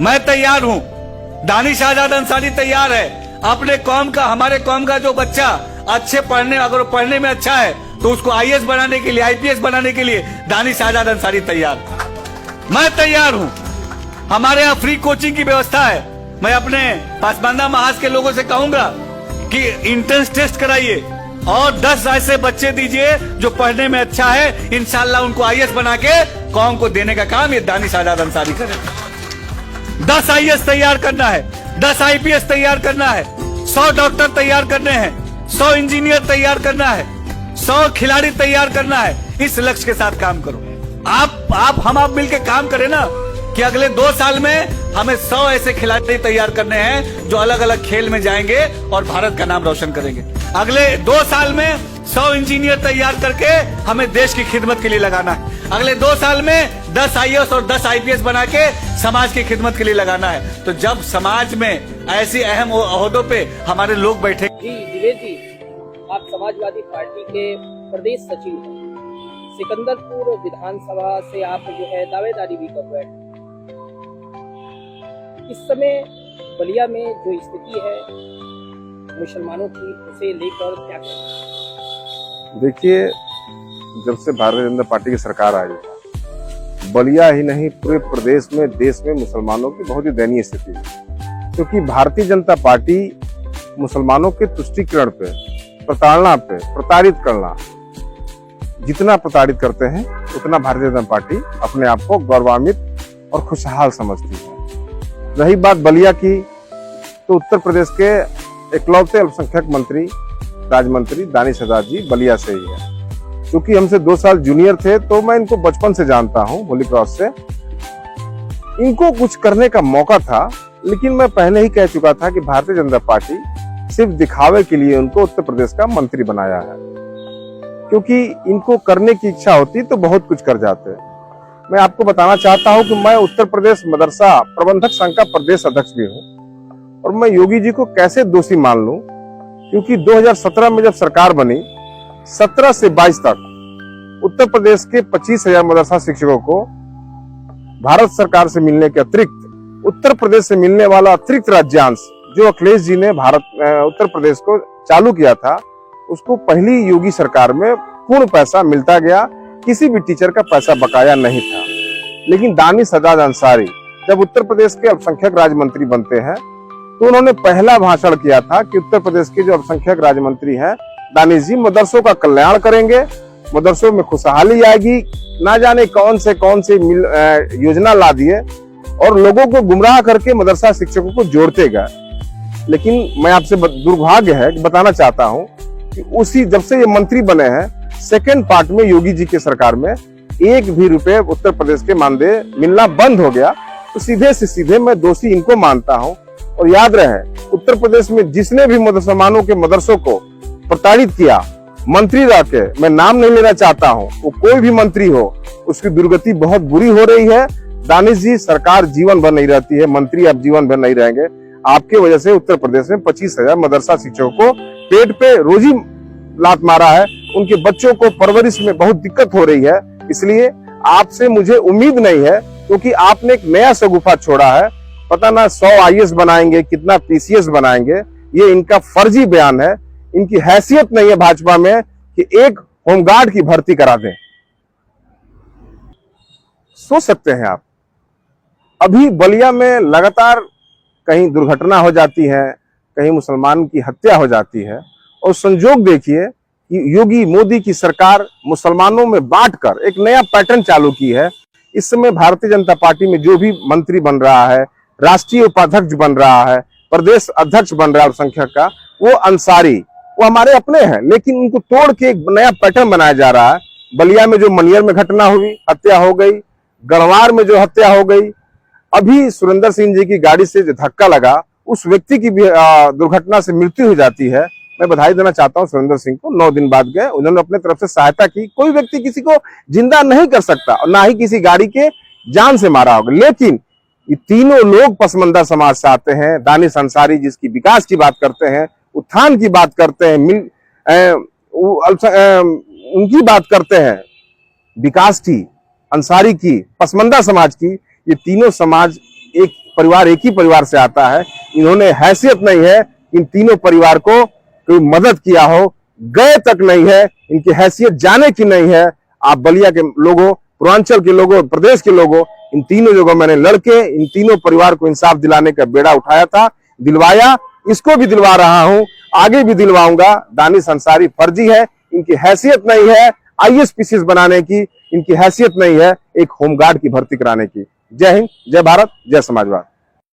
मैं तैयार हूं, दानिश आजाद अंसारी तैयार है। अपने कौम का, हमारे कौम का जो बच्चा अच्छे पढ़ने, अगर पढ़ने में अच्छा है तो उसको आईएएस बनाने के लिए, आईपीएस बनाने के लिए दानिश आजाद अंसारी तैयार। मैं तैयार हूं। हमारे यहाँ फ्री कोचिंग की व्यवस्था है। मैं अपने पासमानदा महाज के लोगों से कहूंगा कि इंट्रेंस टेस्ट कराइए और 10 ऐसे बच्चे दीजिए जो पढ़ने में अच्छा है। इंशाल्लाह उनको आईएएस बना के कौम को देने का काम ये दानिश आजाद अंसारी करेगा। 10 आईएएस तैयार करना है, 10 आईपीएस तैयार करना है, 100 डॉक्टर तैयार करने हैं, 100 इंजीनियर तैयार करना है, 100 खिलाड़ी तैयार करना है। इस लक्ष्य के साथ काम करो। हम मिलकर काम करें ना कि अगले 2 साल में हमें 100 ऐसे खिलाड़ी तैयार करने हैं जो अलग अलग खेल में जाएंगे और भारत का नाम रोशन करेंगे। अगले 2 साल में 100 इंजीनियर तैयार करके हमें देश की खिदमत के लिए लगाना है। अगले 2 साल में 10 आईएएस और 10 आईपीएस बना के समाज की खिदमत के लिए लगाना है। तो जब समाज में ऐसी अहम ओहदों पे हमारे लोग बैठे। जी दिवेश जी, आप समाजवादी पार्टी के प्रदेश सचिव हैं। सिकंदरपुर विधानसभा से आप जो है दावेदारी भी कर रहे हैं। इस समय बलिया में जो स्थिति है मुसलमानों की, उसे लेकर क्या कहें? देखिए, जब से भारतीय जनता पार्टी की सरकार आई, बलिया ही नहीं पूरे प्रदेश में, देश में मुसलमानों की बहुत ही दयनीय स्थिति है। क्योंकि भारतीय जनता पार्टी मुसलमानों के तुष्टीकरण पे, प्रताड़ना पे, प्रताड़ित करना, जितना प्रताड़ित करते हैं उतना भारतीय जनता पार्टी अपने आप को गौरवान्वित और खुशहाल समझती है। रही बात बलिया की, तो उत्तर प्रदेश के इकलौते अल्पसंख्यक मंत्री, राज्य मंत्री दानिश आजाद जी बलिया से ही है। क्योंकि हमसे 2 साल जूनियर थे तो मैं इनको बचपन से जानता हूं, होली क्रॉस से। इनको कुछ करने का मौका था, लेकिन मैं पहले ही कह चुका था कि भारतीय जनता पार्टी सिर्फ दिखावे के लिए उनको उत्तर प्रदेश का मंत्री बनाया है। क्योंकि इनको करने की इच्छा होती तो बहुत कुछ कर जाते। मैं आपको बताना चाहता हूं कि मैं उत्तर प्रदेश मदरसा प्रबंधक संघ का प्रदेश अध्यक्ष भी हूं, और मैं योगी जी को कैसे दोषी मान लूं? क्योंकि 2017 में जब सरकार बनी, 17 से 22 तक उत्तर प्रदेश के 25,000 मदरसा शिक्षकों को भारत सरकार से मिलने के अतिरिक्त उत्तर प्रदेश से मिलने वाला अतिरिक्त राज्यांश जो अखिलेश जी ने उत्तर प्रदेश को चालू किया था, उसको पहली योगी सरकार में पूर्ण पैसा मिलता गया। किसी भी टीचर का पैसा बकाया नहीं था। लेकिन दानिश आजाद अंसारी जब उत्तर प्रदेश के अल्पसंख्यक राज्य मंत्री बनते हैं, तो उन्होंने पहला भाषण किया था कि उत्तर प्रदेश के जो अल्पसंख्यक राज्य मंत्री हैं दानिश जी मदरसों का कल्याण करेंगे, मदरसों में खुशहाली आएगी। ना जाने कौन से योजना ला दिए और लोगों को गुमराह करके मदरसा शिक्षकों को जोड़ते गए। लेकिन मैं आपसे दुर्भाग्य है कि बताना चाहता हूं कि जब से ये मंत्री बने हैं, सेकेंड पार्ट में योगी जी की सरकार में 1 भी रुपए उत्तर प्रदेश के मानदेय मिलना बंद हो गया। तो सीधे से सीधे मैं दोषी इनको मानता हूं। और याद रहे, उत्तर प्रदेश में जिसने भी मुसलमानों के मदरसों को प्रताड़ित किया, मंत्री रह के, मैं नाम नहीं लेना चाहता हूं, वो कोई भी मंत्री हो, उसकी दुर्गति बहुत बुरी हो रही है। दानिश जी, सरकार जीवन भर नहीं रहती है, मंत्री अब जीवन भर नहीं रहेंगे। आपके वजह से उत्तर प्रदेश में 25,000 मदरसा शिक्षकों को पेट पे रोजी लात मारा है। उनके बच्चों को परवरिश में बहुत दिक्कत हो रही है। इसलिए आपसे मुझे उम्मीद नहीं है, क्योंकि आपने एक नया शगुफा छोड़ा है। पता ना 100 आईएएस बनाएंगे, कितना पीसीएस बनाएंगे, ये इनका फर्जी बयान है। इनकी हैसियत नहीं है भाजपा में कि एक होमगार्ड की भर्ती करा दें। सोच सकते हैं आप, अभी बलिया में लगातार कहीं दुर्घटना हो जाती है, कहीं मुसलमान की हत्या हो जाती है, और संजोग देखिए कि योगी मोदी की सरकार मुसलमानों में बांटकर एक नया पैटर्न चालू की है। इस समय भारतीय जनता पार्टी में जो भी मंत्री बन रहा है, राष्ट्रीय उपाध्यक्ष बन रहा है, प्रदेश अध्यक्ष बन रहा है अल्पसंख्यक का, वो अंसारी, वो हमारे अपने हैं, लेकिन उनको तोड़ के एक नया पैटर्न बनाया जा रहा है। बलिया में जो मनियर में घटना हुई, हत्या हो गई, गढ़वार में जो हत्या हो गई, अभी सुरेंद्र सिंह जी की गाड़ी से जो धक्का लगा, उस व्यक्ति की भी दुर्घटना से मृत्यु हो जाती है। मैं बधाई देना चाहता हूं सुरेंद्र सिंह को, 9 दिन बाद गए, उन्होंने अपने तरफ से सहायता की। कोई व्यक्ति किसी को जिंदा नहीं कर सकता, और ना ही किसी गाड़ी के जान से मारा होगा। लेकिन ये तीनों लोग पसमंदा समाज से आते हैं। दानिश अंसारी जिसकी विकास की बात करते हैं, उत्थान की बात करते हैं, उनकी बात करते हैं, विकास की, अंसारी की, पसमंदा समाज की, ये तीनों समाज एक परिवार एक ही परिवार से आता है। इन्होंने हैसियत नहीं है इन तीनों परिवार को कोई मदद किया हो, गए तक नहीं है, इनकी हैसियत जाने की नहीं है। आप बलिया के लोगों, पूर्वांचल के लोगों, प्रदेश के लोगों, इन तीनों जगहों मैंने लड़के इन तीनों परिवार को इंसाफ दिलाने का बेड़ा उठाया था, दिलवाया, इसको भी दिलवा रहा हूं, आगे भी दिलवाऊंगा। दानिश अंसारी फर्जी है, इनकी हैसियत नहीं है IAS बनाने की, इनकी हैसियत नहीं है एक होमगार्ड की भर्ती कराने की। जय हिंद, जय भारत, जय समाजवाद।